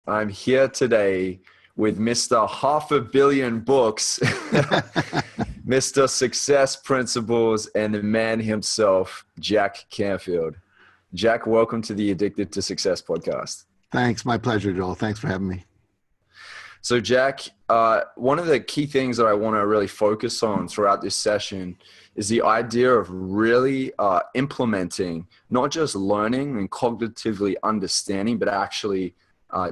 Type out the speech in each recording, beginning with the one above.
I'm here today with Mr. Half a Billion Books, Mr. Success Principles, and the man himself, Jack Canfield. Jack, welcome to the Addicted to Success podcast. Thanks. My pleasure, Joel. Thanks for having me. So Jack, one of the key things that I want to really focus on throughout this session is the idea of really implementing, not just learning and cognitively understanding, but actually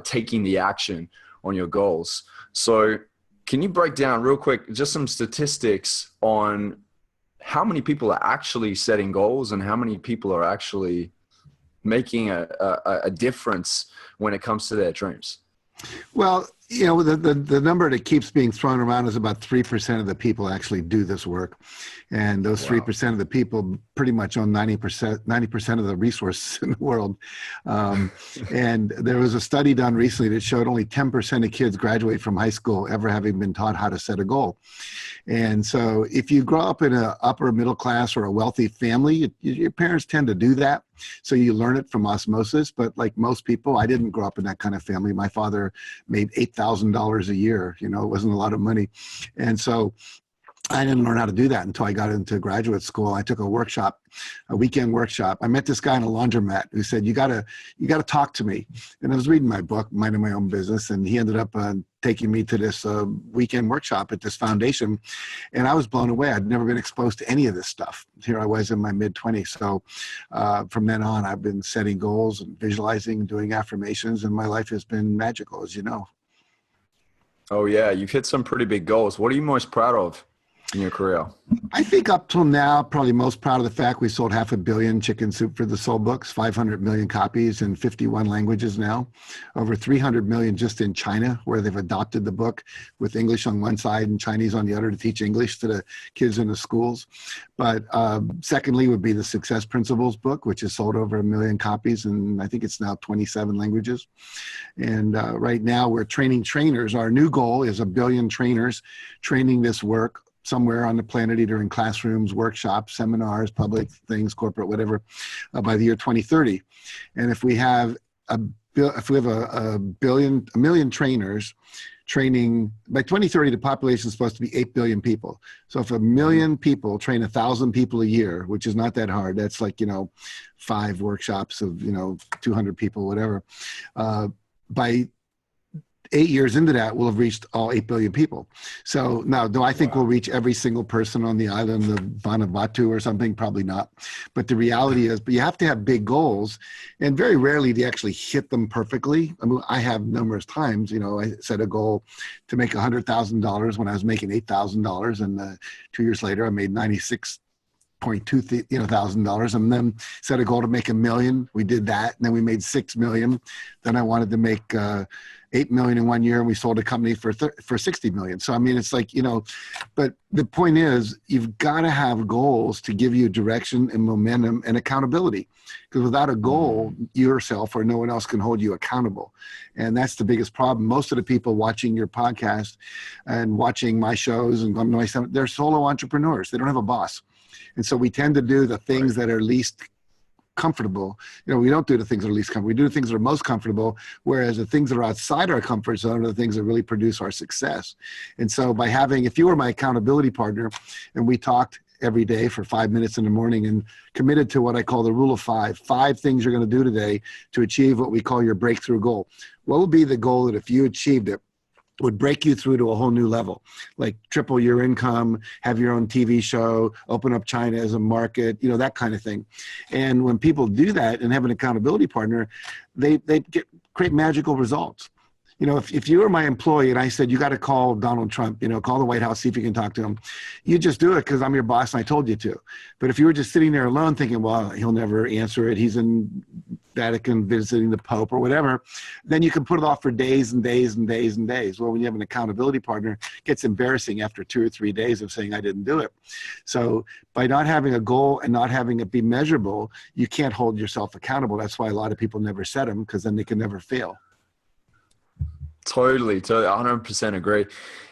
taking the action on your goals. So can you break down real quick just some statistics on how many people are actually setting goals and how many people are actually making a difference when it comes to their dreams? Well, you know, the number that keeps being thrown around is about 3% of the people actually do this work. And those 3% of the people pretty much own 90% of the resources in the world. And there was a study done recently that showed only 10% of kids graduate from high school ever having been taught how to set a goal. And so if you grow up in an upper middle class or a wealthy family, your parents tend to do that. So you learn it from osmosis. But like most people, I didn't grow up in that kind of family. My father made $8,000 a year. You know, it wasn't a lot of money. And so I didn't learn how to do that until I got into graduate school. I took a workshop, a weekend workshop. I met this guy in a laundromat who said, you gotta talk to me. And I was reading my book, Minding My Own Business, and he ended up taking me to this weekend workshop at this foundation. And I was blown away. I'd never been exposed to any of this stuff. Here I was in my mid-20s. So from then on, I've been setting goals and visualizing, doing affirmations, and my life has been magical, as you know. Oh yeah, you've hit some pretty big goals. What are you most proud of in your career? I think up till now, probably most proud of the fact we sold 500 million Chicken Soup for the Soul books, 500 million copies in 51 languages now, over 300 million just in China, where they've adopted the book with English on one side and Chinese on the other to teach English to the kids in the schools. But secondly would be the Success Principles book, which has sold over 1 million copies, and I think it's now 27 languages. And right now we're training trainers. Our new goal is 1 billion trainers training this work somewhere on the planet, either in classrooms, workshops, seminars, public things, corporate, whatever, by the year 2030. And if we have a million trainers training, by 2030, the population is supposed to be 8 billion people. So if 1 million people train 1,000 people a year, which is not that hard, that's like, 5 workshops of, 200 people, whatever, by 8 years into that, we'll have reached all 8 billion people. So now, do I think we'll reach every single person on the island of Vanuatu or something? Probably not. But the reality is, but you have to have big goals, and very rarely do you actually hit them perfectly. I mean, I have numerous times, I set a goal to make $100,000 when I was making $8,000, and 2 years later, I made $96,200, and then set a goal to make $1 million. We did that, and then we made $6 million. Then I wanted to make $8 million in 1 year, and we sold a company for $60 million. So I mean, it's like, but the point is, you've got to have goals to give you direction and momentum and accountability. Because without a goal, yourself or no one else can hold you accountable. And that's the biggest problem. Most of the people watching your podcast and watching my shows and they're solo entrepreneurs. They don't have a boss. And so we tend to do the things that are least comfortable. We don't do the things that are least comfortable. We do the things that are most comfortable, whereas the things that are outside our comfort zone are the things that really produce our success. And so by if you were my accountability partner and we talked every day for 5 minutes in the morning and committed to what I call the rule of 5 things you're going to do today to achieve what we call your breakthrough goal. What would be the goal that if you achieved it, would break you through to a whole new level, like triple your income, have your own TV show, open up China as a market, that kind of thing. And when people do that and have an accountability partner, they create magical results. If you were my employee and I said, you got to call Donald Trump, call the White House, see if you can talk to him, you just do it because I'm your boss and I told you to. But if you were just sitting there alone thinking, well, he'll never answer it, he's in Vatican visiting the Pope or whatever, then you can put it off for days and days and days and days. Well, when you have an accountability partner, it gets embarrassing after 2 or 3 days of saying I didn't do it. So by not having a goal and not having it be measurable, you can't hold yourself accountable. That's why a lot of people never set them, because then they can never fail. Totally, 100% agree.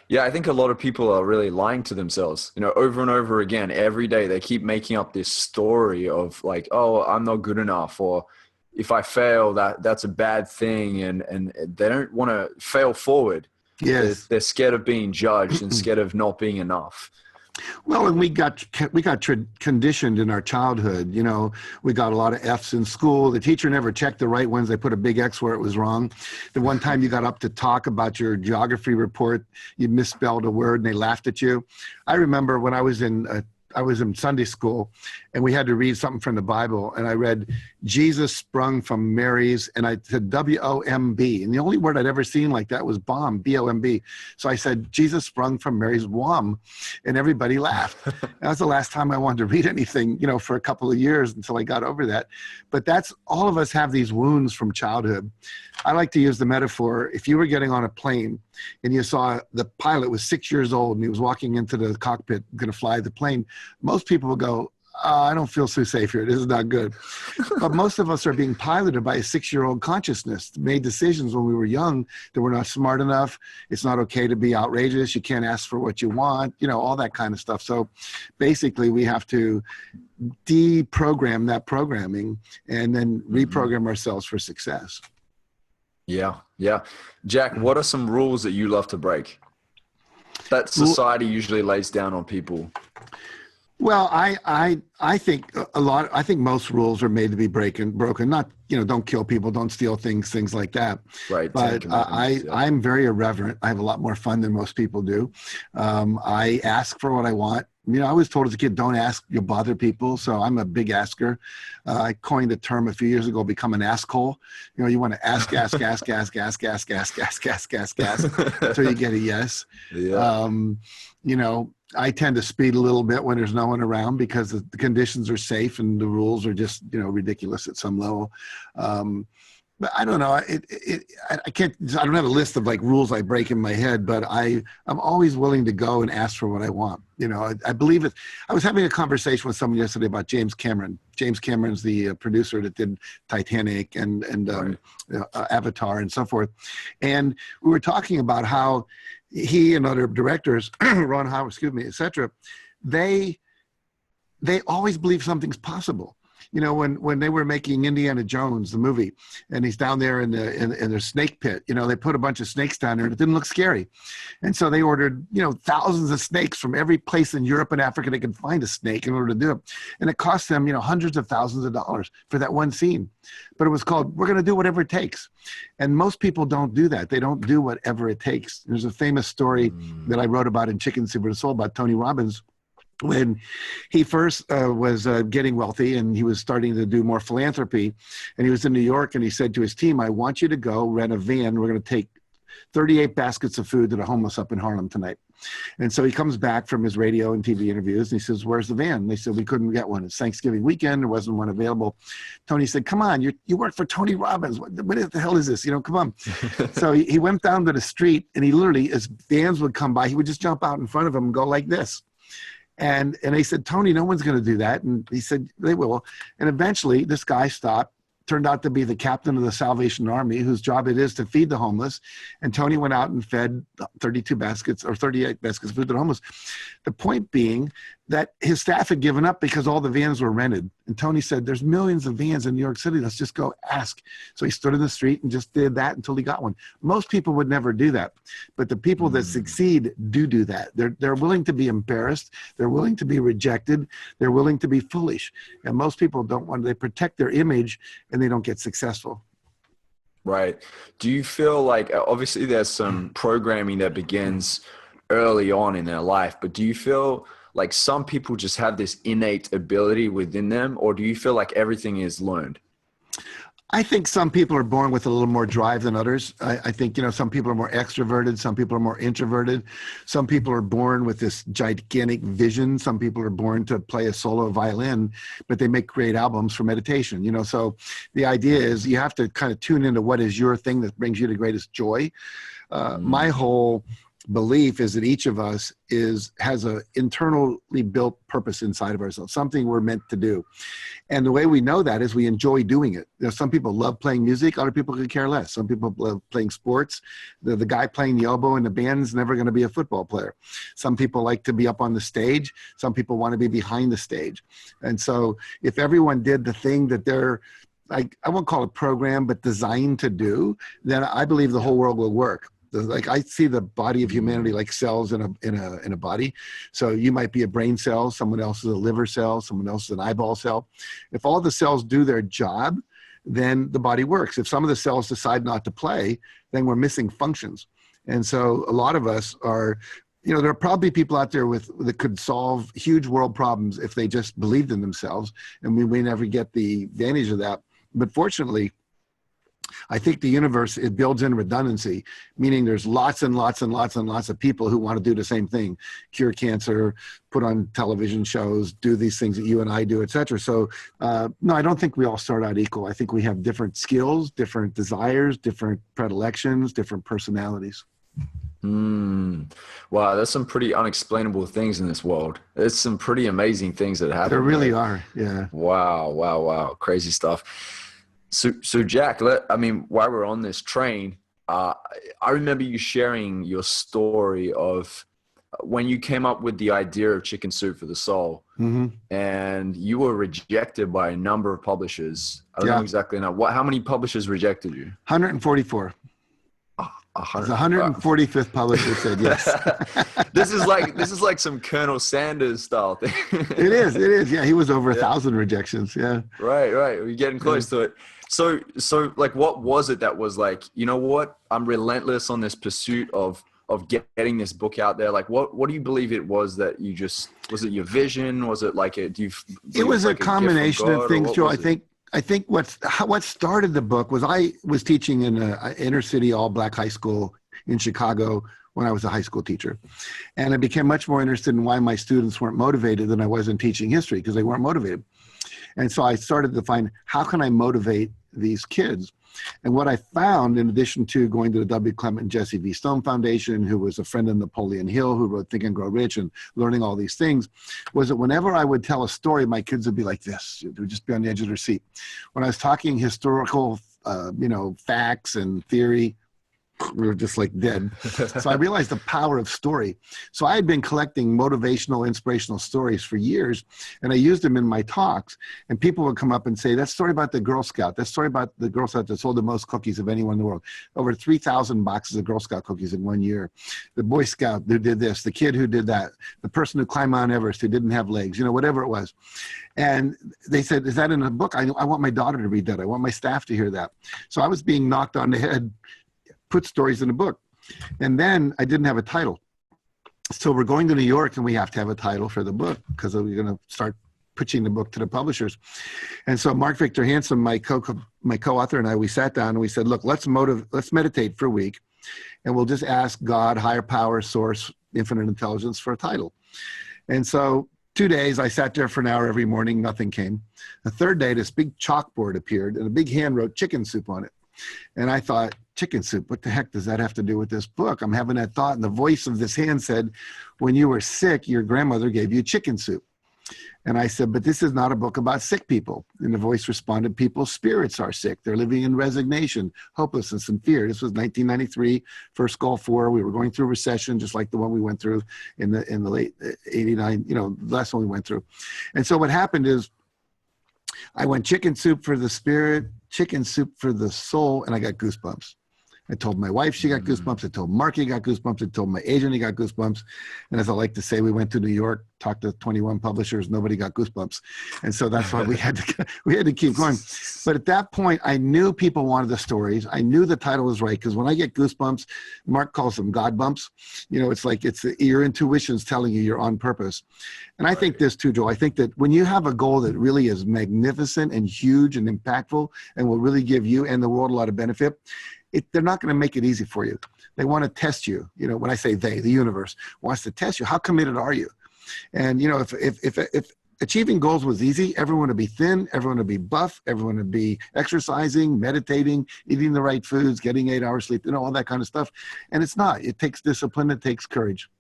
Yeah, I think a lot of people are really lying to themselves, over and over again. Every day they keep making up this story of like, oh, I'm not good enough, or if I fail, that's a bad thing, and they don't want to fail forward. Yes. They're scared of being judged and scared of not being enough. Well, and we got conditioned in our childhood. You know, we got a lot of F's in school. The teacher never checked the right ones. They put a big X where it was wrong. The one time you got up to talk about your geography report, you misspelled a word and they laughed at you. I remember when I was in Sunday school, and we had to read something from the Bible, and I read Jesus sprung from Mary's, and I said W-O-M-B, and the only word I'd ever seen like that was bomb, B-O-M-B. So I said Jesus sprung from Mary's womb, and everybody laughed. That was the last time I wanted to read anything, you know, for a couple of years until I got over that. But that's, all of us have these wounds from childhood. I like to use the metaphor, if you were getting on a plane and you saw the pilot was 6 years old and he was walking into the cockpit going to fly the plane, most people would go, I don't feel so safe here. This is not good. But most of us are being piloted by a 6-year-old consciousness, made decisions when we were young that we're not smart enough. It's not okay to be outrageous. You can't ask for what you want, you know, all that kind of stuff. So basically we have to deprogram that programming and then reprogram ourselves for success. Yeah. Yeah. Jack, what are some rules that you love to break that society usually lays down on people? Well, I think I think most rules are made to be broken. Not, you know, don't kill people, don't steal things like that. Right. But I'm very irreverent. I have a lot more fun than most people do. I ask for what I want. You know, I was told as a kid, don't ask, you'll bother people. So I'm a big asker. I coined a term a few years ago, become an asshole. You know, you want to ask until you get a yes. Yeah. You know, I tend to speed a little bit when there's no one around because the conditions are safe and the rules are just, you know, ridiculous at some level. But I don't know. I can't. I don't have a list of like rules I break in my head, but I'm always willing to go and ask for what I want. You know, I believe it. I was having a conversation with someone yesterday about James Cameron. James Cameron's the producer that did Titanic and Avatar and so forth. And we were talking about how he and other directors, Ron Howard, et cetera, they always believe something's possible. You know, when they were making Indiana Jones, the movie, and he's down there in the snake pit, you know, they put a bunch of snakes down there and it didn't look scary. And so they ordered, you know, thousands of snakes from every place in Europe and Africa they could find a snake in order to do it. And it cost them, you know, hundreds of thousands of dollars for that one scene. But it was called, we're going to do whatever it takes. And most people don't do that. They don't do whatever it takes. There's a famous story that I wrote about in Chicken Soup for the Soul about Tony Robbins. When he first was getting wealthy and he was starting to do more philanthropy, and he was in New York, and he said to his team, I want you to go rent a van. We're going to take 38 baskets of food to the homeless up in Harlem tonight. And so he comes back from his radio and TV interviews and he says, where's the van? And they said, we couldn't get one. It's Thanksgiving weekend. There wasn't one available. Tony said, come on, you work for Tony Robbins. What the hell is this? You know, come on. So he went down to the street, and he literally, as vans would come by, he would just jump out in front of them and go like this. And they said, Tony, no one's going to do that. And he said, they will. And eventually this guy stopped, turned out to be the captain of the Salvation Army, whose job it is to feed the homeless. And Tony went out and fed 32 baskets or 38 baskets of food to the homeless. The point being that his staff had given up because all the vans were rented. And Tony said, there's millions of vans in New York City. Let's just go ask. So he stood in the street and just did that until he got one. Most people would never do that. But the people that succeed do that. They're willing to be embarrassed. They're willing to be rejected. They're willing to be foolish. And most people don't want, they protect their image and they don't get successful. Right. Do you feel like, obviously there's some programming that begins early on in their life, but do you feel like some people just have this innate ability within them, or do you feel like everything is learned? I think some people are born with a little more drive than others. I think, you know, some people are more extroverted. Some people are more introverted. Some people are born with this gigantic vision. Some people are born to play a solo violin, but they make great albums for meditation, you know? So the idea is you have to kind of tune into what is your thing that brings you the greatest joy. My whole belief is that each of us has a internally built purpose inside of ourselves, something we're meant to do. And the way we know that is we enjoy doing it. You know, some people love playing music, other people could care less. Some people love playing sports. The guy playing the oboe in the band's never going to be a football player. Some people like to be up on the stage. Some people want to be behind the stage. And so if everyone did the thing that they're I won't call it program, but designed to do, then I believe the whole world will work. Like I see the body of humanity like cells in a body. So you might be a brain cell, someone else is a liver cell, someone else is an eyeball cell. If all the cells do their job, then the body works. If some of the cells decide not to play, then we're missing functions. And so a lot of us are, you know, there are probably people out there that could solve huge world problems if they just believed in themselves, and we may never get the advantage of that. But fortunately, I think the universe, it builds in redundancy, meaning there's lots and lots and lots and lots of people who want to do the same thing, cure cancer, put on television shows, do these things that you and I do, et cetera. So no, I don't think we all start out equal. I think we have different skills, different desires, different predilections, different personalities. Wow, there's some pretty unexplainable things in this world. There's some pretty amazing things that happen. There really are, yeah. Wow. Crazy stuff. So Jack, I mean, while we're on this train, I remember you sharing your story of when you came up with the idea of Chicken Soup for the Soul, and you were rejected by a number of publishers. I don't know exactly now. How many publishers rejected you? 144. The 145th publisher said yes. This is like some Colonel Sanders style thing. It is. Yeah, he was over 1,000 rejections. Yeah. Right. We're getting close to it. So like, what was it that was like, you know what? I'm relentless on this pursuit of getting this book out there. Like, what do you believe it was that you just, was it your vision? Was it like it was like a combination of things, Joe. I think what started the book was I was teaching in an inner city all black high school in Chicago when I was a high school teacher. And I became much more interested in why my students weren't motivated than I was in teaching history, because they weren't motivated. And so I started to find, how can I motivate these kids? And what I found, in addition to going to the W. Clement and Jesse V. Stone Foundation, who was a friend of Napoleon Hill, who wrote Think and Grow Rich, and learning all these things, was that whenever I would tell a story, my kids would be like this. They would just be on the edge of their seat. When I was talking historical, facts and theory, we were just like dead. So I realized the power of story. So I had been collecting motivational, inspirational stories for years, and I used them in my talks. And people would come up and say, that story about the Girl Scout, that story about the Girl Scout that sold the most cookies of anyone in the world, over 3,000 boxes of Girl Scout cookies in 1 year. The Boy Scout who did this, the kid who did that, the person who climbed Mount Everest who didn't have legs, whatever it was. And they said, is that in a book? I want my daughter to read that. I want my staff to hear that. So I was being knocked on the head, put stories in a book. And then I didn't have a title. So we're going to New York and we have to have a title for the book because we're going to start pitching the book to the publishers. And so Mark Victor Hansen, my co-author, and I, we sat down and we said, look, let's meditate for a week, and we'll just ask God, higher power, source, infinite intelligence, for a title. And so 2 days, I sat there for an hour every morning, nothing came. The third day, this big chalkboard appeared and a big hand wrote Chicken Soup on it. And I thought, chicken soup, what the heck does that have to do with this book? I'm having that thought, and the voice of this hand said, when you were sick, your grandmother gave you chicken soup. And I said, but this is not a book about sick people. And the voice responded, people's spirits are sick. They're living in resignation, hopelessness, and fear. This was 1993, first Gulf War. We were going through a recession, just like the one we went through in the late 89, the last one we went through. And so what happened is I went chicken soup for the spirit, chicken soup for the soul, and I got goosebumps. I told my wife she got goosebumps. I told Mark he got goosebumps. I told my agent he got goosebumps. And as I like to say, we went to New York, talked to 21 publishers, nobody got goosebumps. And so that's why we had to keep going. But at that point, I knew people wanted the stories. I knew the title was right, because when I get goosebumps, Mark calls them God bumps. It's like your intuition's telling you you're on purpose. And I think this too, Joe. I think that when you have a goal that really is magnificent and huge and impactful and will really give you and the world a lot of benefit, they're not going to make it easy for you. They want to test you. When I say they, the universe wants to test you. How committed are you? And if achieving goals was easy, everyone would be thin, everyone would be buff, everyone would be exercising, meditating, eating the right foods, getting 8 hours sleep, all that kind of stuff. And it's not. It takes discipline. It takes courage.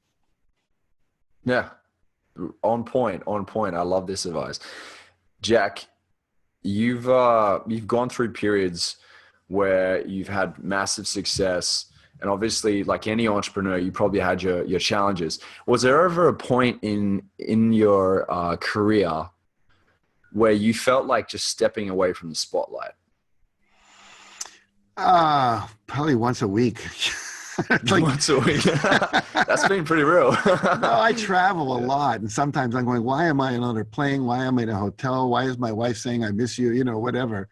Yeah. On point. I love this advice. Jack, you've gone through periods where you've had massive success, and obviously, like any entrepreneur, you probably had your challenges. Was there ever a point in your career where you felt like just stepping away from the spotlight? Probably once a week. It's like, Once a week. That's been pretty real. no, I travel a lot, and sometimes I'm going, why am I on another plane? Why am I in a hotel? Why is my wife saying I miss you? You know, whatever.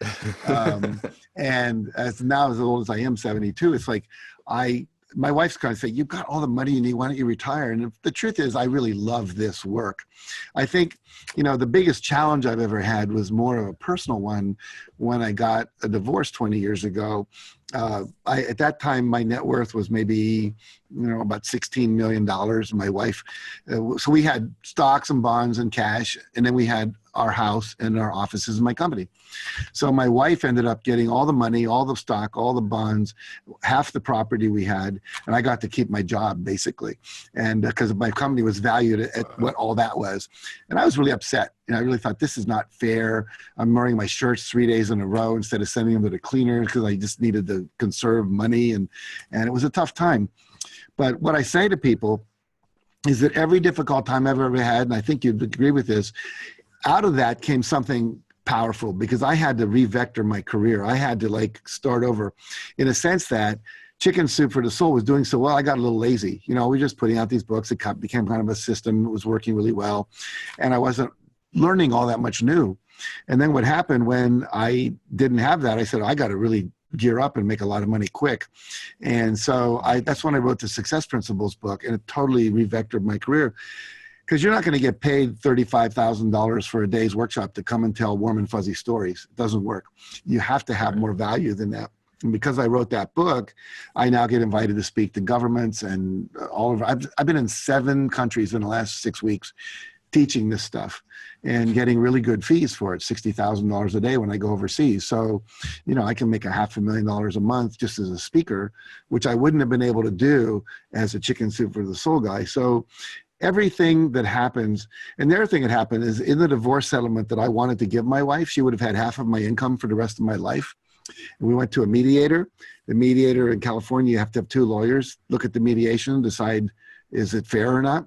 Um, and as now, as old as I am, 72, it's like I. My wife's kind of saying, "You've got all the money you need. Why don't you retire?" And the truth is, I really love this work. I think, the biggest challenge I've ever had was more of a personal one when I got a divorce 20 years ago. At that time, my net worth was maybe, about $16 million. My wife, so we had stocks and bonds and cash, and then we had our house and our offices in my company. So my wife ended up getting all the money, all the stock, all the bonds, half the property we had, and I got to keep my job basically. And because my company was valued at what all that was. And I was really upset. And I really thought, this is not fair. I'm wearing my shirts 3 days in a row instead of sending them to the cleaners because I just needed to conserve money. And it was a tough time. But what I say to people is that every difficult time I've ever had, and I think you'd agree with this, out of that came something powerful because I had to revector my career. I had to start over in a sense that Chicken Soup for the Soul was doing so well. I got a little lazy. We were just putting out these books. It became kind of a system. It was working really well. And I wasn't learning all that much new. And then what happened when I didn't have that, I said, I got to really gear up and make a lot of money quick. And so that's when I wrote the Success Principles book, and it totally revectored my career. Because you're not going to get paid $35,000 for a day's workshop to come and tell warm and fuzzy stories. It doesn't work. You have to have more value than that. And because I wrote that book, I now get invited to speak to governments and all over. I've been in 7 countries in the last 6 weeks teaching this stuff and getting really good fees for it, $60,000 a day when I go overseas. So, I can make $500,000 a month just as a speaker, which I wouldn't have been able to do as a Chicken Soup for the Soul guy. So everything that happens, and the other thing that happened is in the divorce settlement that I wanted to give my wife, she would have had half of my income for the rest of my life. And we went to a mediator. The mediator in California, you have to have 2 lawyers, look at the mediation, decide, is it fair or not?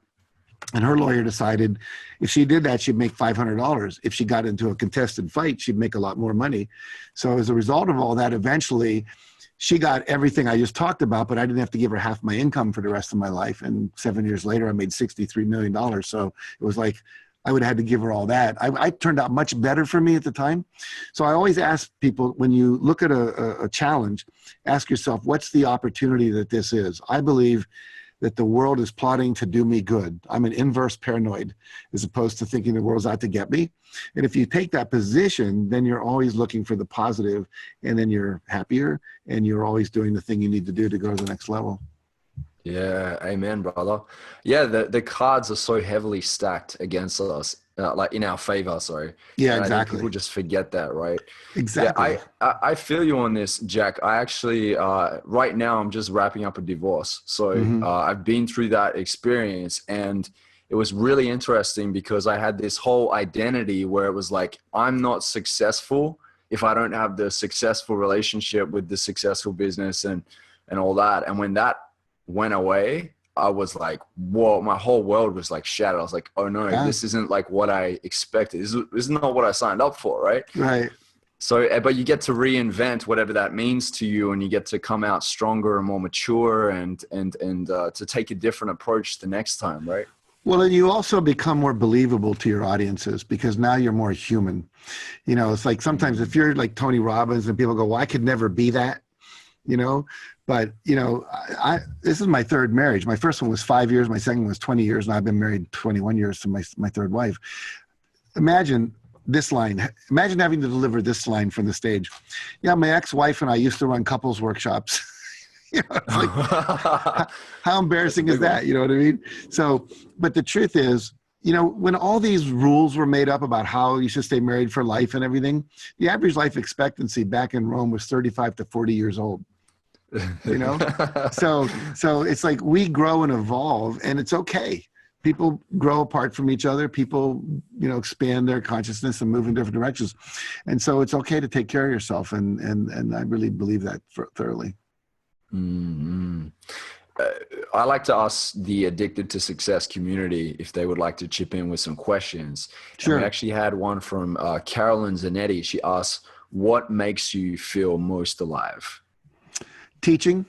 And her lawyer decided if she did that, she'd make $500. If she got into a contested fight, she'd make a lot more money. So as a result of all that, eventually she got everything I just talked about, but I didn't have to give her half my income for the rest of my life. And 7 years later, I made $63 million. So it was like I would have had to give her all that. I turned out much better for me at the time. So I always ask people, when you look at a challenge, ask yourself, what's the opportunity that this is? I believe that the world is plotting to do me good. I'm an inverse paranoid as opposed to thinking the world's out to get me. And if you take that position, then you're always looking for the positive, and then you're happier and you're always doing the thing you need to do to go to the next level. Yeah, amen, brother. Yeah, the cards are so heavily stacked against us, like in our favor, sorry. Yeah, And I think exactly. people just forget that, right? Exactly. Yeah, I feel you on this, Jack. I actually, right now, I'm just wrapping up a divorce. So Mm-hmm. I've been through that experience, and it was really interesting because I had this whole identity where it was like, I'm not successful if I don't have the successful relationship with the successful business and all that. And when that went away, I was like, whoa, my whole world was like shattered. I was like, oh no, Yeah. this isn't like what I expected. This is not what I signed up for, right? Right. So, but you get to reinvent whatever that means to you, and you get to come out stronger and more mature and to take a different approach the next time, right? Well, and you also become more believable to your audiences because now you're more human. It's like sometimes if you're like Tony Robbins and people go, well, I could never be that, but this is my 3rd marriage. My first one was 5 years. My second one was 20 years. And I've been married 21 years to my 3rd wife. Imagine this line. Imagine having to deliver this line from the stage. Yeah, my ex-wife and I used to run couples workshops. It's like, how embarrassing is that? You know what I mean? So, but the truth is, when all these rules were made up about how you should stay married for life and everything, the average life expectancy back in Rome was 35 to 40 years old. So it's like we grow and evolve, and it's okay. People grow apart from each other. People, expand their consciousness and move in different directions. And so it's okay to take care of yourself. And I really believe that thoroughly. Mm-hmm. I like to ask the Addicted to Success community if they would like to chip in with some questions. Sure. And we actually had one from Carolyn Zanetti. She asks, what makes you feel most alive? Teaching.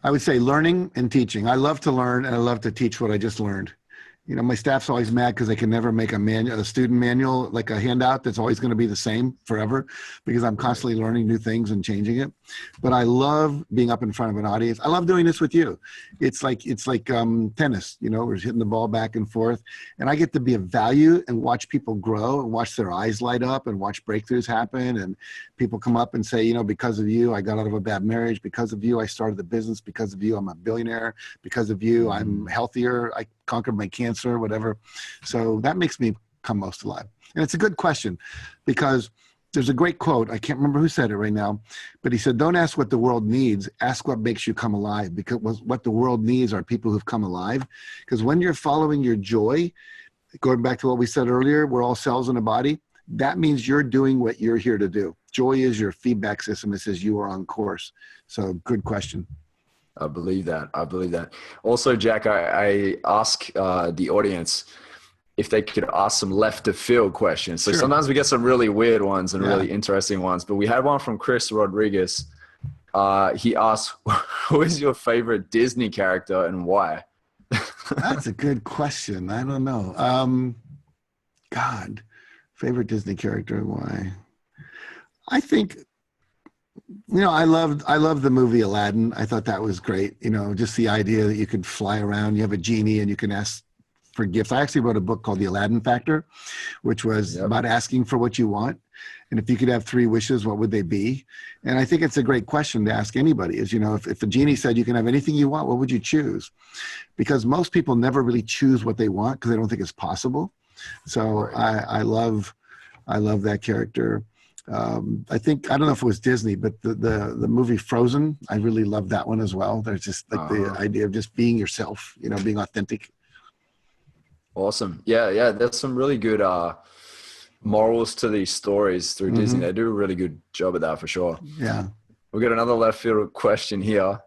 I would say learning and teaching. I love to learn and I love to teach what I just learned. You know, my staff's always mad because they can never make a student manual, like a handout that's always going to be the same forever, because I'm constantly learning new things and changing it. But I love being up in front of an audience. I love doing this with you. It's like tennis, you know, we're hitting the ball back and forth, and I get to be of value and watch people grow and watch their eyes light up and watch breakthroughs happen. And people come up and say, you know, because of you, I got out of a bad marriage. Because of you, I started the business. Because of you, I'm a billionaire. Because of you, I'm healthier. I conquered my cancer, whatever. So that makes me come most alive. And it's a good question, because there's a great quote. I can't remember who said it right now, but he said, don't ask what the world needs, ask what makes you come alive, because what the world needs are people who've come alive. Because when you're following your joy, going back to what we said earlier, we're all cells in a body. That means you're doing what you're here to do. Joy is your feedback system that says you are on course. So good question. I believe that. I believe that. Also, Jack, I ask the audience if they could ask some left of field questions. So sometimes we get some really weird ones and really interesting ones, but we had one from Chris Rodriguez. He asked, who is your favorite Disney character and why? That's a good question. I don't know. God, favorite Disney character and why? I think, you know, I loved the movie Aladdin. I thought that was great. You know, just the idea that you could fly around, you have a genie and you can ask for gifts. I actually wrote a book called The Aladdin Factor, which was about asking for what you want. And if you could have 3 wishes, what would they be? And I think it's a great question to ask anybody is, you know, if a genie said you can have anything you want, what would you choose? Because most people never really choose what they want because they don't think it's possible. So I love that character. I think, I don't know if it was Disney, but the movie Frozen, I really loved that one as well. There's just like the idea of just being yourself, you know, being authentic. Awesome. Yeah. There's some really good morals to these stories through Disney. They do a really good job at that for sure. Yeah. We've got another left field question here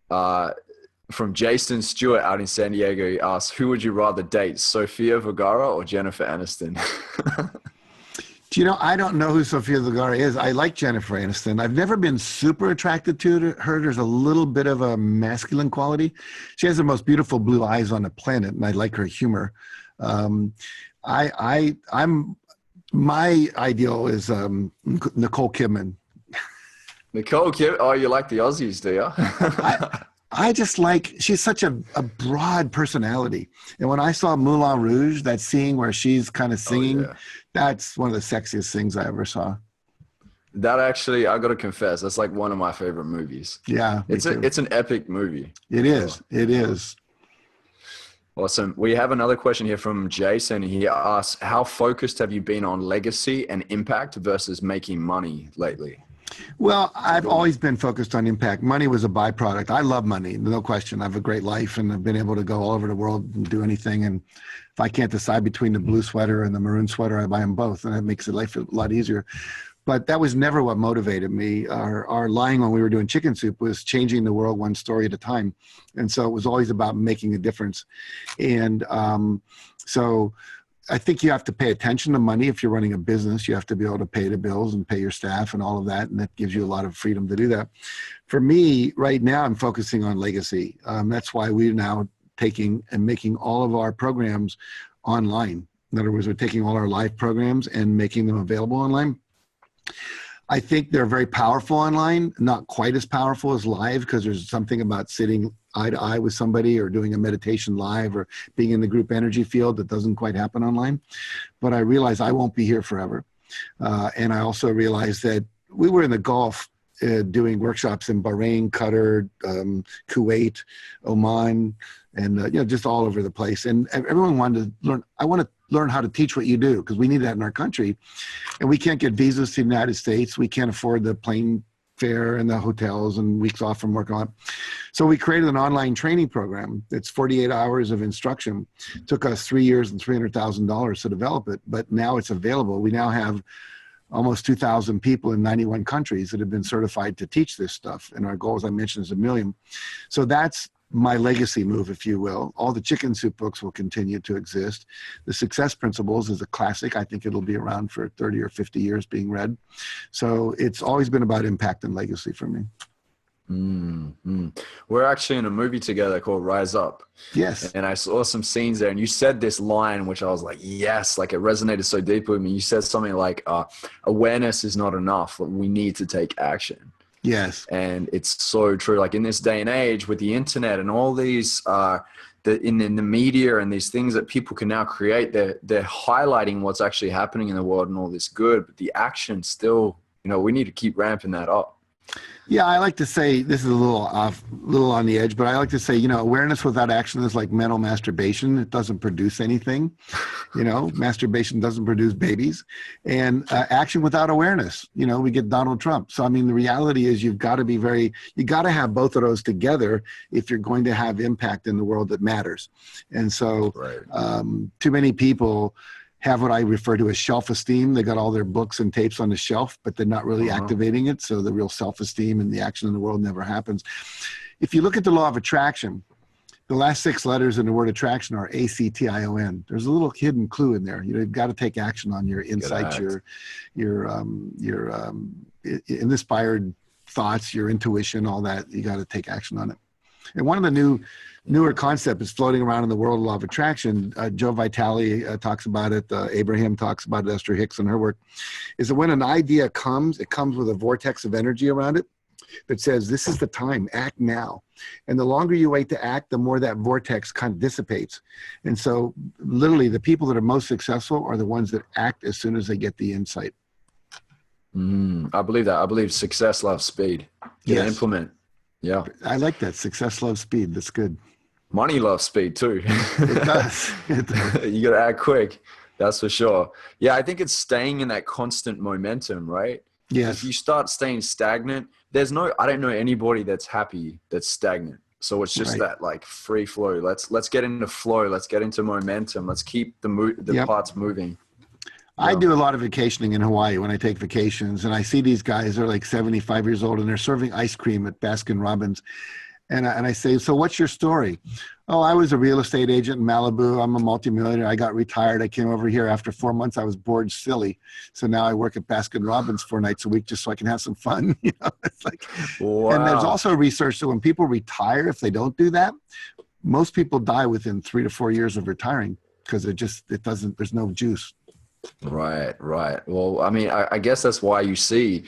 from Jason Stewart out in San Diego. He asks, who would you rather date, Sofia Vergara or Jennifer Aniston? Do you know, I don't know who Sofia Vergara is. I like Jennifer Aniston. I've never been super attracted to her. There's a little bit of a masculine quality. She has the most beautiful blue eyes on the planet, and I like her humor. My ideal is Nicole Kidman. Nicole Kidman? Oh, you like the Aussies, do you? I just like, she's such a broad personality. And when I saw Moulin Rouge, that scene where she's kind of singing, that's one of the sexiest things I ever saw. That actually, I got to confess, that's like one of my favorite movies. Yeah. It's an epic movie. It is. It is. Awesome. We have another question here from Jason. He asks, how focused have you been on legacy and impact versus making money lately? Well, I've always been focused on impact. Money was a byproduct. I love money, no question. I have a great life and I've been able to go all over the world and do anything. And if I can't decide between the blue sweater and the maroon sweater, I buy them both. And that makes life a lot easier. But that was never what motivated me. Our line when we were doing Chicken Soup was changing the world one story at a time. And so it was always about making a difference. And so I think you have to pay attention to money. If you're running a business, you have to be able to pay the bills and pay your staff and all of that. And that gives you a lot of freedom to do that. For me, right now, I'm focusing on legacy. That's why we're now taking and making all of our programs online. In other words, we're taking all our live programs and making them available online. I think they're very powerful online, not quite as powerful as live, because there's something about sitting eye to eye with somebody or doing a meditation live or being in the group energy field that doesn't quite happen online. But I realize I won't be here forever. And I also realized that we were in the Gulf doing workshops in Bahrain, Qatar, Kuwait, Oman, and you know, just all over the place. And everyone wanted to learn. I want to learn how to teach what you do, because we need that in our country. And we can't get visas to the United States. We can't afford the plane fare and the hotels and weeks off from work on. So we created an online training program. It's 48 hours of instruction. It took us 3 years and $300,000 to develop it, but now it's available. We now have almost 2,000 people in 91 countries that have been certified to teach this stuff. And our goal, as I mentioned, is 1 million. So that's my legacy move, if you will. All the Chicken Soup books will continue to exist. The Success Principles is a classic. I think it'll be around for 30 or 50 years being read. So it's always been about impact and legacy for me. Mm. We're actually in a movie together called Rise Up. Yes. And I saw some scenes there, and you said this line, which I was like, yes, like it resonated so deeply with me. You said something like, awareness is not enough. We need to take action. Yes. And it's so true. Like in this day and age with the internet and all these, in the media and these things that people can now create, they're highlighting what's actually happening in the world and all this good, but the action still, we need to keep ramping that up. Yeah, I like to say, this is a little on the edge, but I like to say, awareness without action is like mental masturbation. It doesn't produce anything. Masturbation doesn't produce babies, and action without awareness, we get Donald Trump. So, I mean, the you got to have both of those together if you're going to have impact in the world that matters. And so Right. too many people have what I refer to as self-esteem. They got all their books and tapes on the shelf, but they're not really activating it. So the real self-esteem and the action in the world never happens. If you look at the law of attraction, the last 6 letters in the word attraction are ACTION. There's a little hidden clue in there. You've got to take action on your insights, your inspired thoughts, your intuition, all that. You got to take action on it. And one of the newer concept is floating around in the world of law of attraction. Joe Vitale talks about it. Abraham talks about it. Esther Hicks in her work, is that when an idea comes, it comes with a vortex of energy around it that says, this is the time, act now. And the longer you wait to act, the more that vortex kind of dissipates. And so literally the people that are most successful are the ones that act as soon as they get the insight. I believe that. I believe success loves speed. Implement. Yeah. I like that. Success loves speed. That's good. Money loves speed too. It does. You got to act quick. That's for sure. Yeah. I think it's staying in that constant momentum, right? Yes. If you start staying stagnant, I don't know anybody that's happy, that's stagnant. So it's just that like free flow. Let's get into flow. Let's get into momentum. Let's keep the parts moving. I do a lot of vacationing in Hawaii when I take vacations, and I see these guys, they're like 75 years old and they're serving ice cream at Baskin Robbins. And I say, so what's your story? Oh, I was a real estate agent in Malibu. I'm a multimillionaire. I got retired. I came over here after 4 months. I was bored silly. So now I work at Baskin Robbins 4 nights a week just so I can have some fun. It's like, wow. And there's also research that when people retire, if they don't do that, most people die within 3 to 4 years of retiring because there's no juice. Right. Well, I mean, I guess that's why you see,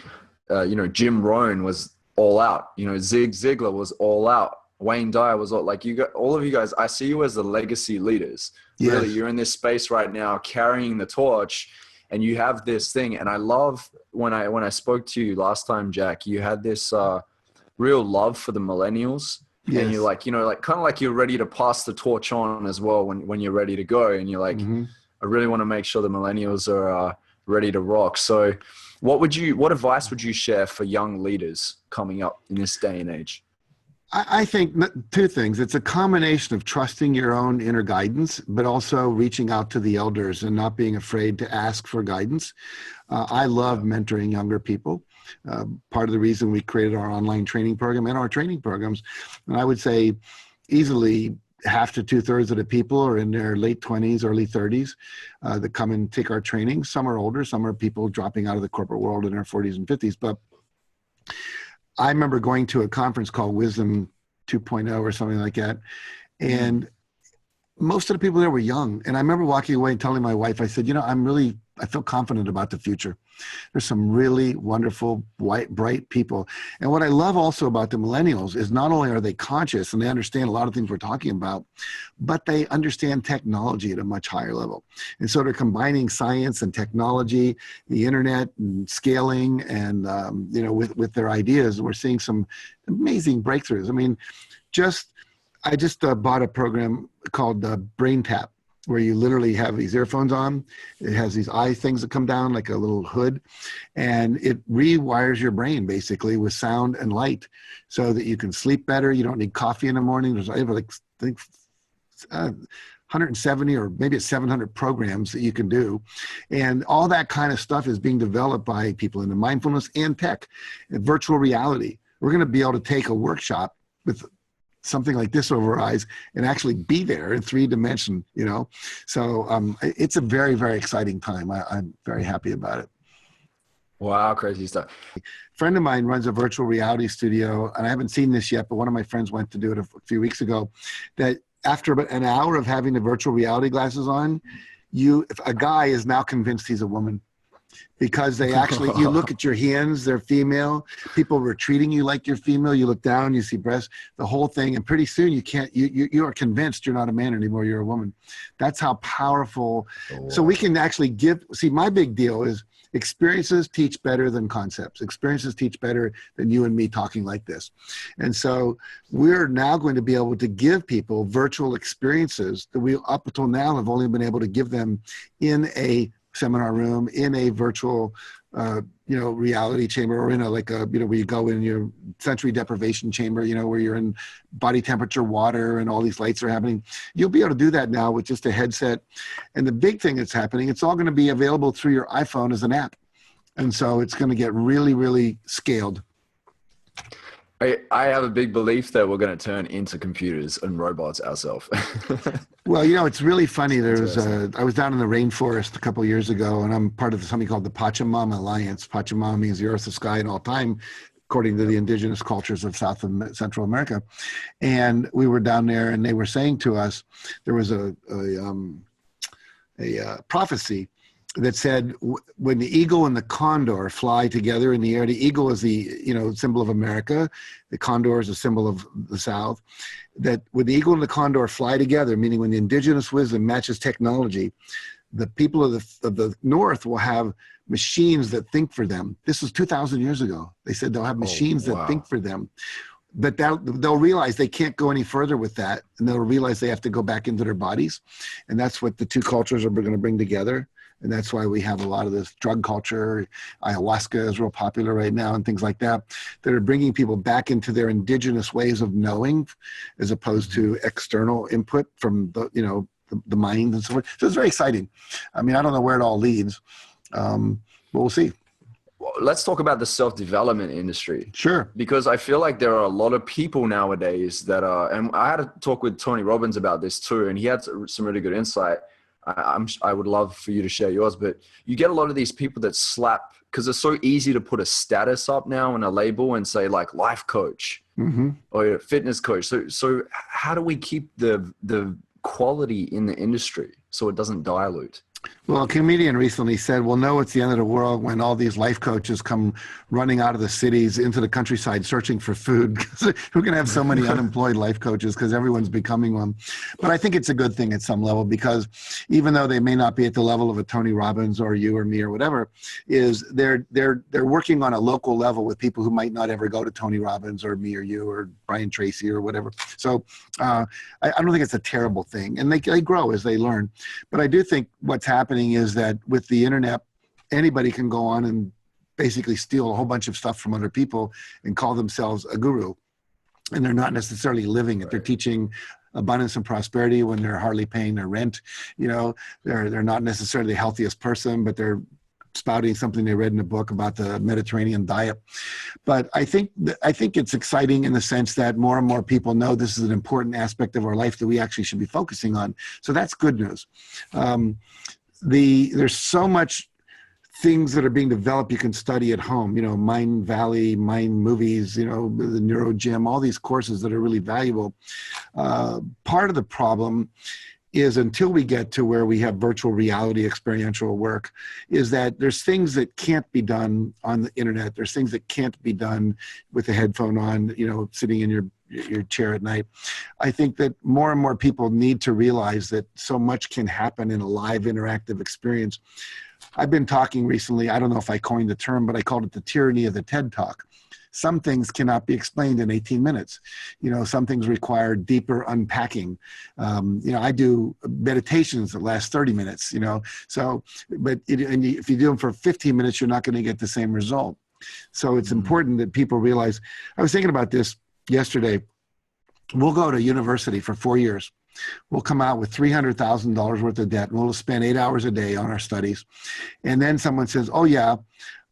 Jim Rohn was all out. Zig Ziglar was all out. Wayne Dyer was all of you guys. I see you as the legacy leaders. Yes. Really, you're in this space right now, carrying the torch, and you have this thing. And I love when I spoke to you last time, Jack. You had this real love for the millennials. Yes. And you're like, kind of like you're ready to pass the torch on as well when you're ready to go. And you're like. Mm-hmm. I really want to make sure the millennials are ready to rock. So what advice would you share for young leaders coming up in this day and age? I think 2 things. It's a combination of trusting your own inner guidance, but also reaching out to the elders and not being afraid to ask for guidance. I love mentoring younger people. Part of the reason we created our online training program and our training programs. And I would say easily half to 2/3 of the people are in their late 20s, early 30s that come and take our training. Some are older, some are people dropping out of the corporate world in their 40s and 50s. But I remember going to a conference called Wisdom 2.0 or something like that. And most of the people there were young. And I remember walking away and telling my wife, I said, I feel confident about the future. There's some really wonderful, bright people. And what I love also about the millennials is not only are they conscious and they understand a lot of things we're talking about, but they understand technology at a much higher level. And so they're combining science and technology, the internet and scaling and, with their ideas. We're seeing some amazing breakthroughs. I mean, I just bought a program called Brain Tap, where you literally have these earphones on. It has these eye things that come down like a little hood, and it rewires your brain basically with sound and light so that you can sleep better. You don't need coffee in the morning. There's like 170 or maybe it's 700 programs that you can do. And all that kind of stuff is being developed by people into mindfulness and tech and virtual reality. We're going to be able to take a workshop with something like this over our eyes and actually be there in 3 dimension, So it's a very, very exciting time. I'm very happy about it. Wow, crazy stuff. Friend of mine runs a virtual reality studio, and I haven't seen this yet, but one of my friends went to do it a few weeks ago. That after about an hour of having the virtual reality glasses on, if a guy is now convinced he's a woman because they actually, you look at your hands, they're female. People were treating you like you're female. You look down, you see breasts, the whole thing, and pretty soon you are convinced you're not a man anymore. You're a woman. That's how powerful. Oh, So we can actually see. My big deal is experiences teach better than concepts. Experiences teach better than you and me talking like this. And so we're now going to be able to give people virtual experiences that we up until now have only been able to give them in a seminar room, in a virtual reality chamber, or in a where you go in your sensory deprivation chamber, where you're in body temperature water and all these lights are happening. You'll be able to do that now with just a headset. And the big thing that's happening, it's all going to be available through your iPhone as an app. And so it's going to get really, really scaled. I have a big belief that we're going to turn into computers and robots ourselves. Well, it's really funny. I was down in the rainforest a couple of years ago, and I'm part of something called the Pachamama Alliance. Pachamama means the earth, the sky, and all time, according to the indigenous cultures of South and Central America. And we were down there, and they were saying to us, there was a prophecy that said when the eagle and the condor fly together in the air, the eagle is the symbol of America, the condor is a symbol of the South, that when the eagle and the condor fly together, meaning when the indigenous wisdom matches technology, the people of the North will have machines that think for them. This was 2,000 years ago. They said they'll have machines that think for them. But they'll realize they can't go any further with that, and they'll realize they have to go back into their bodies. And that's what the two cultures are going to bring together. And that's why we have a lot of this drug culture. Ayahuasca is real popular right now and things like that are bringing people back into their indigenous ways of knowing as opposed to external input from the mind and so forth. So it's very exciting. I mean, I don't know where it all leads, but we'll see. Well, let's talk about the self-development industry. Sure. Because I feel like there are a lot of people nowadays that are, and I had a talk with Tony Robbins about this too, and he had some really good insight. I would love for you to share yours, but you get a lot of these people that slap, because it's so easy to put a status up now and a label and say like life coach or fitness coach. So how do we keep the quality in the industry so it doesn't dilute? Well, a comedian recently said, we'll know it's the end of the world when all these life coaches come running out of the cities into the countryside searching for food. We're going to have so many unemployed life coaches because everyone's becoming one. But I think it's a good thing at some level, because even though they may not be at the level of a Tony Robbins or you or me or whatever, they're working on a local level with people who might not ever go to Tony Robbins or me or you or Brian Tracy or whatever. So I don't think it's a terrible thing. And they grow as they learn. But I do think what's happening is that with the internet, anybody can go on and basically steal a whole bunch of stuff from other people and call themselves a guru. And they're not necessarily living it. Right. They're teaching abundance and prosperity when they're hardly paying their rent. They're not necessarily the healthiest person, but they're spouting something they read in a book about the Mediterranean diet. But I think it's exciting in the sense that more and more people know this is an important aspect of our life that we actually should be focusing on. So that's good news. There's so much things that are being developed you can study at home, Mind Valley, Mind Movies, the Neuro Gym, all these courses that are really valuable. Part of the problem is, until we get to where we have virtual reality experiential work, is that there's things that can't be done on the internet. There's things that can't be done with a headphone on, sitting in your chair at night. I think that more and more people need to realize that so much can happen in a live interactive experience. I've been talking recently, I don't know if I coined the term, but I called it the tyranny of the TED Talk. Some things cannot be explained in 18 minutes. Some things require deeper unpacking. I do meditations that last 30 minutes, but if you do them for 15 minutes, you're not going to get the same result. So it's important that people realize. I was thinking about this yesterday. We'll go to university for 4 years. We'll come out with $300,000 worth of debt. We'll spend 8 hours a day on our studies. And then someone says, oh yeah,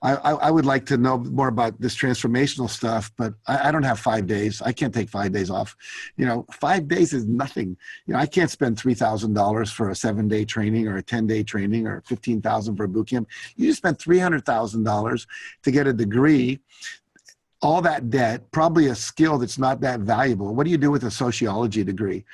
I would like to know more about this transformational stuff, but I don't have 5 days. I can't take 5 days off. 5 days is nothing. I can't spend $3,000 for a 7-day training or a 10-day training or $15,000 for a boot camp. You just spent $300,000 to get a degree, all that debt, probably a skill that's not that valuable. What do you do with a sociology degree?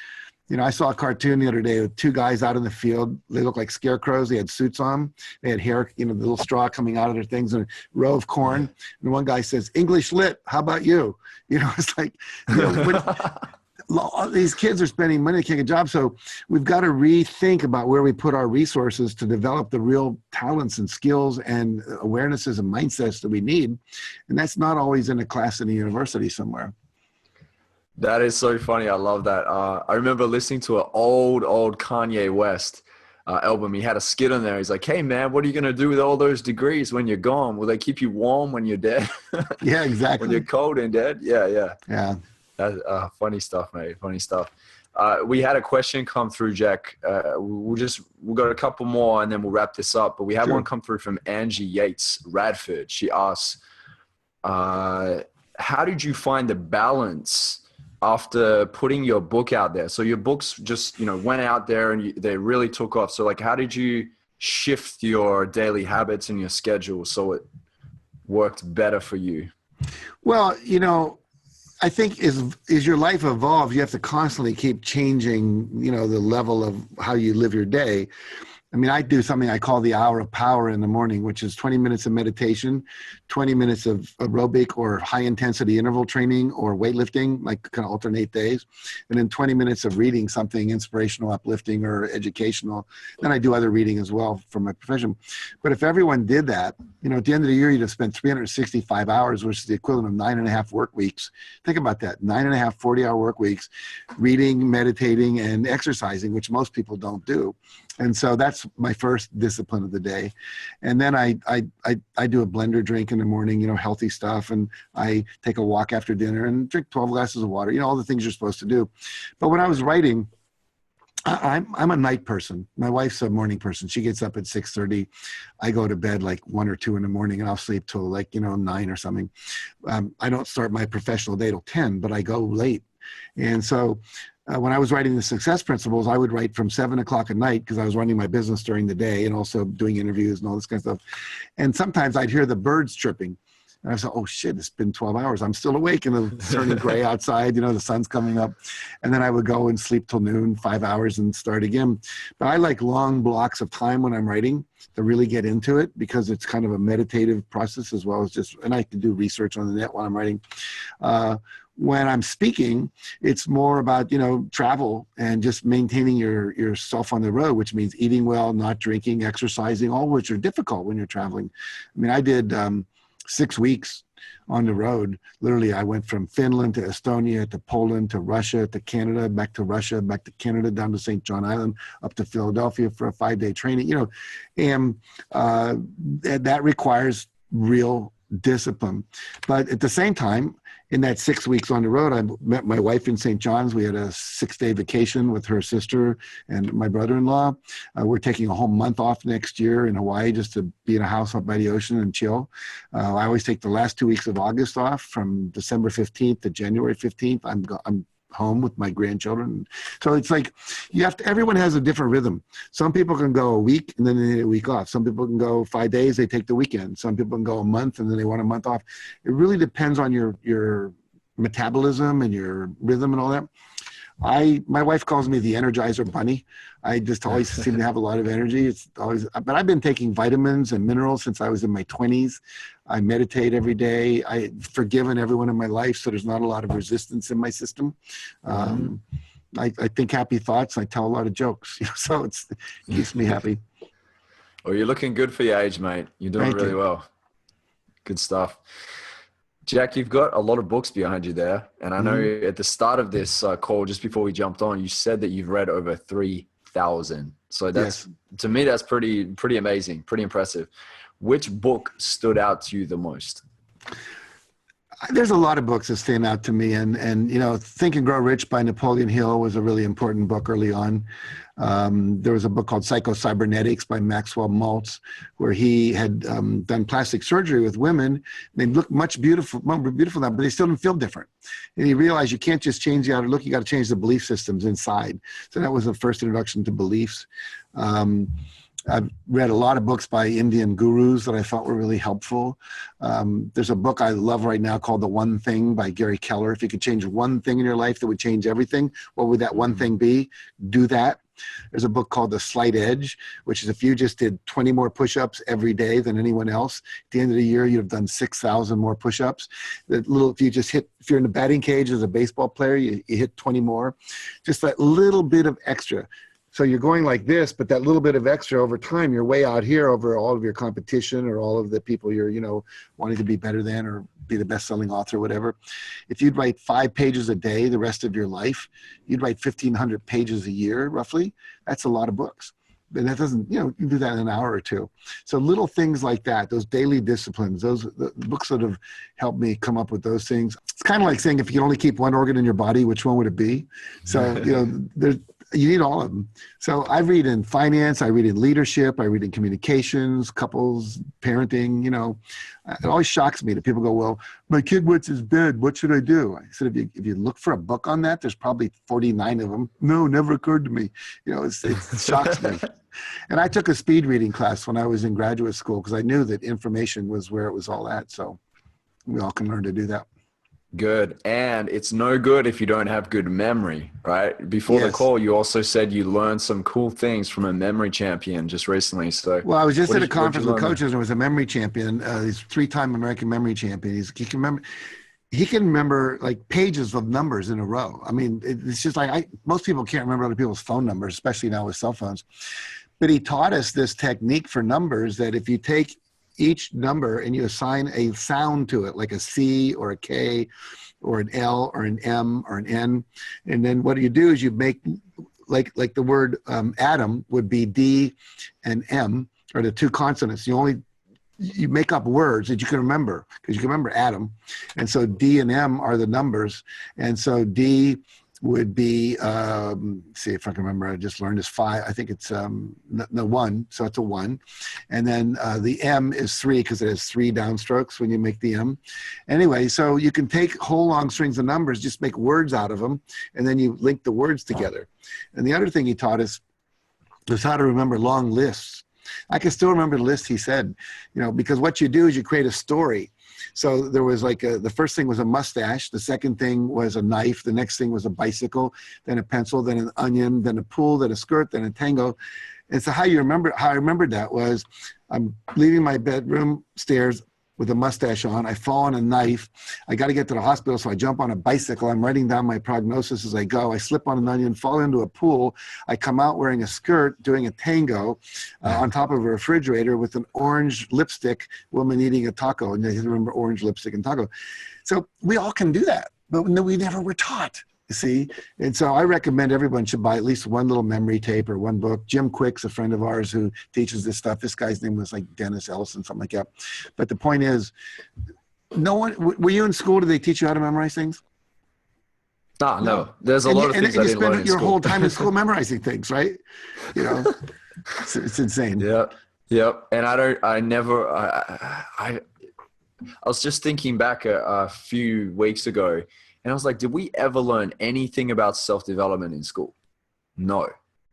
I saw a cartoon the other day with two guys out in the field. They looked like scarecrows. They had suits on. They had hair, the little straw coming out of their things, and a row of corn. And one guy says, English lit, how about you? It's like, all these kids are spending money to get a job. So we've got to rethink about where we put our resources to develop the real talents and skills and awarenesses and mindsets that we need. And that's not always in a class in a university somewhere. That is so funny. I love that. I remember listening to an old Kanye West album. He had a skit on there. He's like, hey, man, what are you going to do with all those degrees when you're gone? Will they keep you warm when you're dead? Yeah, exactly. When you're cold and dead? Yeah. Yeah. That's funny stuff, mate. Funny stuff. We had a question come through, Jack. We'll got a couple more and then we'll wrap this up. But we had one come through from Angie Yates Radford. She asks, how did you find the balance after putting your book out there? So your books just, went out there and they really took off. So how did you shift your daily habits and your schedule so it worked better for you? Well, I think as your life evolves, you have to constantly keep changing, the level of how you live your day. I mean, I do something I call the hour of power in the morning, which is 20 minutes of meditation, 20 minutes of aerobic or high intensity interval training or weightlifting, like kind of alternate days, and then 20 minutes of reading something inspirational, uplifting, or educational. Then I do other reading as well for my profession. But if everyone did that, at the end of the year, you'd have spent 365 hours, which is the equivalent of 9.5 work weeks. Think about that, 9.5 40-hour work weeks, reading, meditating, and exercising, which most people don't do. And so that's my first discipline of the day. And then I do a blender drink in the morning, healthy stuff. And I take a walk after dinner and drink 12 glasses of water, all the things you're supposed to do. But when I was writing, I'm a night person. My wife's a morning person. She gets up at 6:30. I go to bed like 1 or 2 in the morning, and I'll sleep till 9 or something. I don't start my professional day till 10, but I go late. And so when I was writing the success principles, I would write from 7 o'clock at night because I was running my business during the day and also doing interviews and all this kind of stuff. And sometimes I'd hear the birds chirping. And I said, oh shit, it's been 12 hours. I'm still awake and it's turning gray outside, the sun's coming up. And then I would go and sleep till noon, 5 hours, and start again. But I like long blocks of time when I'm writing to really get into it because it's kind of a meditative process as well as and I can do research on the net while I'm writing. When I'm speaking, it's more about, travel and just maintaining yourself on the road, which means eating well, not drinking, exercising, all which are difficult when you're traveling. I mean, I did 6 weeks on the road. Literally, I went from Finland to Estonia to Poland to Russia to Canada, back to Russia, back to Canada, down to St. John Island, up to Philadelphia for a 5-day training, and that requires real discipline. But at the same time, in that 6 weeks on the road, I met my wife in St. John's. We had a 6-day vacation with her sister and my brother-in-law. We're taking a whole month off next year in Hawaii just to be in a house up by the ocean and chill. I always take the last 2 weeks of August off from December 15th to January 15th. I'm home with my grandchildren. So it's like everyone has a different rhythm. Some people can go a week and then they need a week off. Some people can go 5 days, they take the weekend. Some people can go a month and then they want a month off. It really depends on your metabolism and your rhythm and all that. My wife calls me the Energizer Bunny. I just always seem to have a lot of energy. But I've been taking vitamins and minerals since I was in my 20s. I meditate every day. I've forgiven everyone in my life, so there's not a lot of resistance in my system. I think happy thoughts. I tell a lot of jokes, so it keeps me happy. Well, you're looking good for your age, mate. You're doing really well. Good stuff. Jack, you've got a lot of books behind you there. And I know at the start of this call, just before we jumped on, you said that you've read over 3,000. So to me, that's pretty amazing, pretty impressive. Which book stood out to you the most? There's a lot of books that stand out to me, and Think and Grow Rich by Napoleon Hill was a really important book early on. There was a book called Psycho-Cybernetics by Maxwell Maltz, where he had done plastic surgery with women. They look more beautiful now, but they still didn't feel different. And he realized you can't just change the outer look; you got to change the belief systems inside. So that was the first introduction to beliefs. I've read a lot of books by Indian gurus that I thought were really helpful. There's a book I love right now called The One Thing by Gary Keller. If you could change one thing in your life that would change everything, what would that one thing be? Do that. There's a book called The Slight Edge, which is if you just did 20 more push-ups every day than anyone else, at the end of the year, you'd have done 6,000 more push-ups. If you just hit, if you're in the batting cage as a baseball player, you hit 20 more. Just that little bit of extra. So you're going like this, but that little bit of extra over time, you're way out here over all of your competition or all of the people you're, wanting to be better than or be the best-selling author or whatever. If you'd write 5 pages a day the rest of your life, you'd write 1,500 pages a year, roughly. That's a lot of books. And that doesn't, you can do that in an hour or two. So little things like that, those daily disciplines, the books that have helped me come up with those things. It's kind of like saying if you could only keep one organ in your body, which one would it be? So, you need all of them. So I read in finance, I read in leadership, I read in communications, couples, parenting, It always shocks me that people go, well, my kid wets his bed, what should I do? I said, if you look for a book on that, there's probably 49 of them. No, never occurred to me. It shocks me. And I took a speed reading class when I was in graduate school because I knew that information was where it was all at. So we all can learn to do that. Good. And it's no good if you don't have good memory, right? Before the Yes. call, you also said you learned some cool things from a memory champion just recently. So, well, I was just at a conference with coaches and there was a memory champion. He's 3-time American memory champion. He can remember like pages of numbers in a row. I mean, it's just like most people can't remember other people's phone numbers, especially now with cell phones. But he taught us this technique for numbers that if you take each number and you assign a sound to it, like a C or a K or an L or an M or an N. And then what you do is you make like the word atom would be D and M, or the 2 consonants. You make up words that you can remember because you can remember atom. And so D and M are the numbers. And so D would be, see if I can remember, I just learned is 5. I think it's 1, so it's a 1. And then the M is 3 because it has 3 downstrokes when you make the M. Anyway, so you can take whole long strings of numbers, just make words out of them, and then you link the words together. And the other thing he taught us was how to remember long lists. I can still remember the list he said, because what you do is you create a story. So there was the first thing was a mustache. The second thing was a knife. The next thing was a bicycle, then a pencil, then an onion, then a pool, then a skirt, then a tango. And so how I remembered that was I'm leaving my bedroom stairs with a mustache on. I fall on a knife. I got to get to the hospital, so I jump on a bicycle. I'm writing down my prognosis as I go. I slip on an onion, fall into a pool. I come out wearing a skirt, doing a tango on top of a refrigerator with an orange lipstick woman eating a taco. And you remember orange lipstick and taco. So we all can do that, but we never were taught. You see? And so I recommend everyone should buy at least one little memory tape or one book. Jim Quick's a friend of ours who teaches this stuff. This guy's name was like Dennis Ellison, something like that. But the point is, were you in school? Did they teach you how to memorize things? No. There's a lot of things I didn't learn in school. You spend your whole time in school memorizing things, right? It's insane. Yep. And I was just thinking back a few weeks ago, and I was like, did we ever learn anything about self-development in school? No.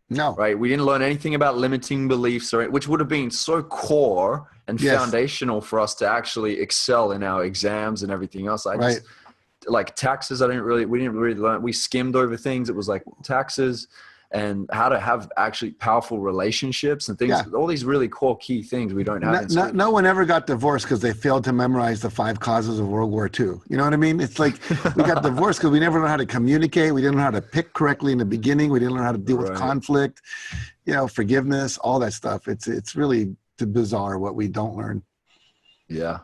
Right? We didn't learn anything about limiting beliefs, which would have been so core and foundational for us to actually excel in our exams and everything else. Like taxes, we didn't really learn. We skimmed over things. It was like taxes and how to have actually powerful relationships and things, all these really core key things we don't have in school. No one ever got divorced because they failed to memorize the 5 causes of World War II. You know what I mean? It's like we got divorced because we never learned how to communicate. We didn't know how to pick correctly in the beginning. We didn't learn how to deal with conflict, forgiveness, all that stuff. It's really bizarre what we don't learn. Yeah.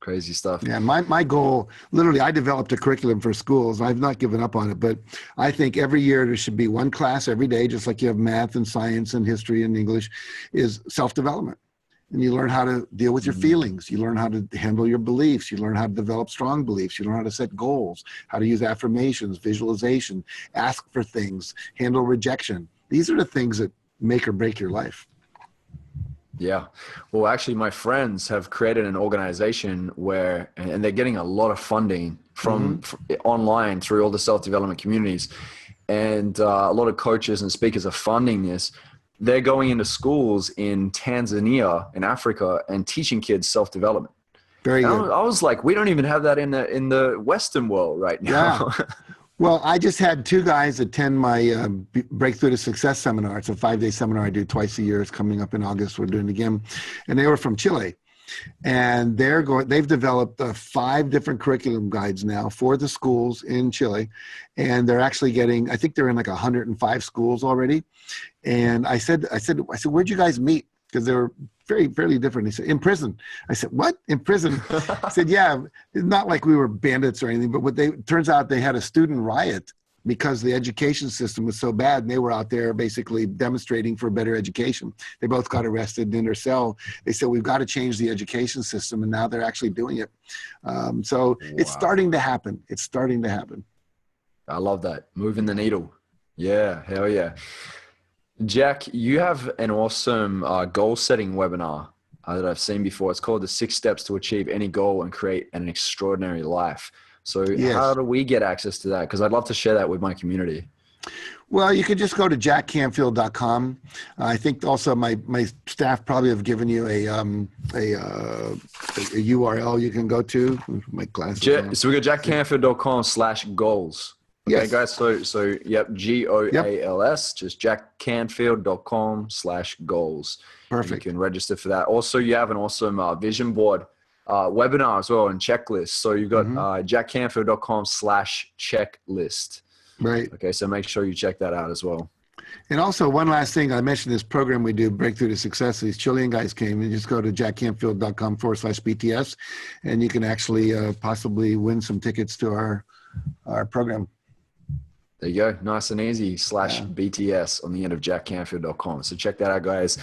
Crazy stuff. Yeah, my goal, literally, I developed a curriculum for schools. I've not given up on it, but I think every year there should be one class every day, just like you have math and science and history and English, is self-development. and you learn how to deal with your feelings. You learn how to handle your beliefs. You learn how to develop strong beliefs. You learn how to set goals, how to use affirmations, visualization, ask for things, handle rejection. These are the things that make or break your life. Yeah. Well, actually, my friends have created an organization where, and they're getting a lot of funding from online through all the self-development communities. And a lot of coaches and speakers are funding this. They're going into schools in Tanzania, in Africa, and teaching kids self-development. Very good. I was like, we don't even have that in the Western world right now. Yeah. Well, I just had 2 guys attend my Breakthrough to Success seminar. It's a 5-day seminar I do twice a year. It's coming up in August. We're doing it again. And they were from Chile. And they've developed 5 different curriculum guides now for the schools in Chile. And they're actually getting, I think they're in like 105 schools already. And I said, where'd you guys meet? Because they were fairly different. He said, in prison. I said, what? In prison? He said, yeah, not like we were bandits or anything, but turns out they had a student riot because the education system was so bad, and they were out there basically demonstrating for better education. They both got arrested in their cell. They said, we've got to change the education system, and now they're actually doing it. So it's starting to happen. It's starting to happen. I love that. Moving the needle. Yeah, hell yeah. Jack, you have an awesome goal-setting webinar that I've seen before. It's called the 6 Steps to Achieve Any Goal and Create an Extraordinary Life. So How do we get access to that? Because I'd love to share that with my community. Well, you can just go to jackcanfield.com. I think also my staff probably have given you a URL you can go to. My glasses. So we go jackcanfield.com/goals. Okay, yes. Guys. So yep, GOALS, just jackcanfield.com/goals. Perfect. You can register for that. Also, you have an awesome vision board webinar as well, and checklist. So you've got jackcanfield.com/checklist. Right. Okay, so make sure you check that out as well. And also, one last thing, I mentioned this program we do, Breakthrough to Success. These Chilean guys came, and just go to jackcanfield.com/BTS, and you can actually possibly win some tickets to our program. There you go. Nice and easy /BTS on the end of jackcanfield.com. So check that out, guys.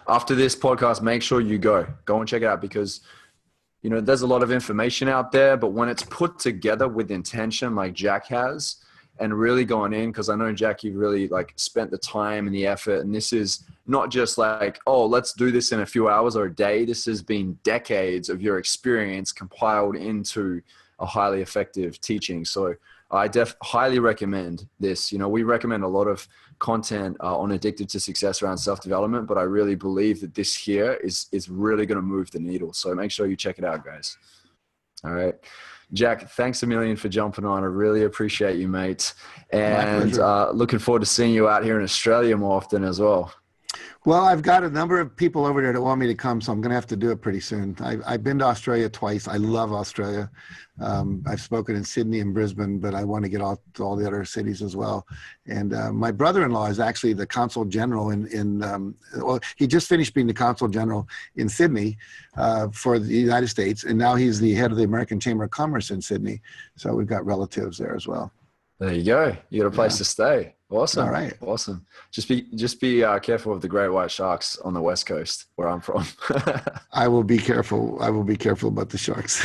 After this podcast, make sure you go and check it out, because there's a lot of information out there, but when it's put together with intention like Jack has, and really going in, because I know, Jack, you've really spent the time and the effort, and this is not just like, oh, let's do this in a few hours or a day. This has been decades of your experience compiled into a highly effective teaching. So I highly recommend this. We recommend a lot of content on Addicted to Success around self-development, but I really believe that this here is really going to move the needle. So make sure you check it out, guys. All right. Jack, thanks a million for jumping on. I really appreciate you, mate. And looking forward to seeing you out here in Australia more often as well. Well, I've got a number of people over there that want me to come, so I'm going to have to do it pretty soon. I've been to Australia twice. I love Australia. I've spoken in Sydney and Brisbane, but I want to get out to all the other cities as well. And my brother-in-law is actually the consul general well, he just finished being the consul general in Sydney for the United States, and now he's the head of the American Chamber of Commerce in Sydney. So we've got relatives there as well. There you go. You got a place to stay. Awesome. All right. Awesome. Just be careful of the great white sharks on the West Coast where I'm from. I will be careful. I will be careful about the sharks.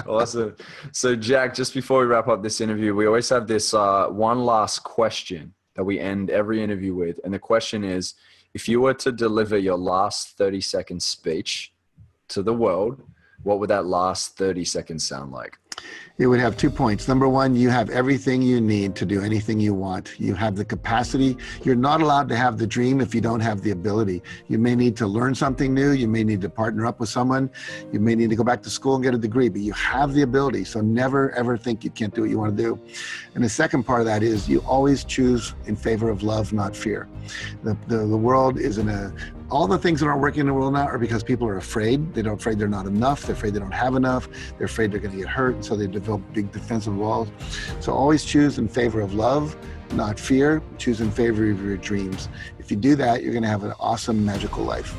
Awesome. So Jack, just before we wrap up this interview, we always have this one last question that we end every interview with. And the question is, if you were to deliver your last 30-second speech to the world, what would that last 30 seconds sound like? It would have 2 points. Number one, you have everything you need to do anything you want. You have the capacity. You're not allowed to have the dream if you don't have the ability. You may need to learn something new. You may need to partner up with someone. You may need to go back to school and get a degree, but you have the ability. So never, ever think you can't do what you want to do. And the second part of that is you always choose in favor of love, not fear. The world is all the things that aren't working in the world now are because people are afraid. They're afraid they're not enough. They're afraid they don't have enough. They're afraid they're going to get hurt. And so they develop big defensive walls. So always choose in favor of love, not fear. Choose in favor of your dreams. If you do that, you're going to have an awesome, magical life.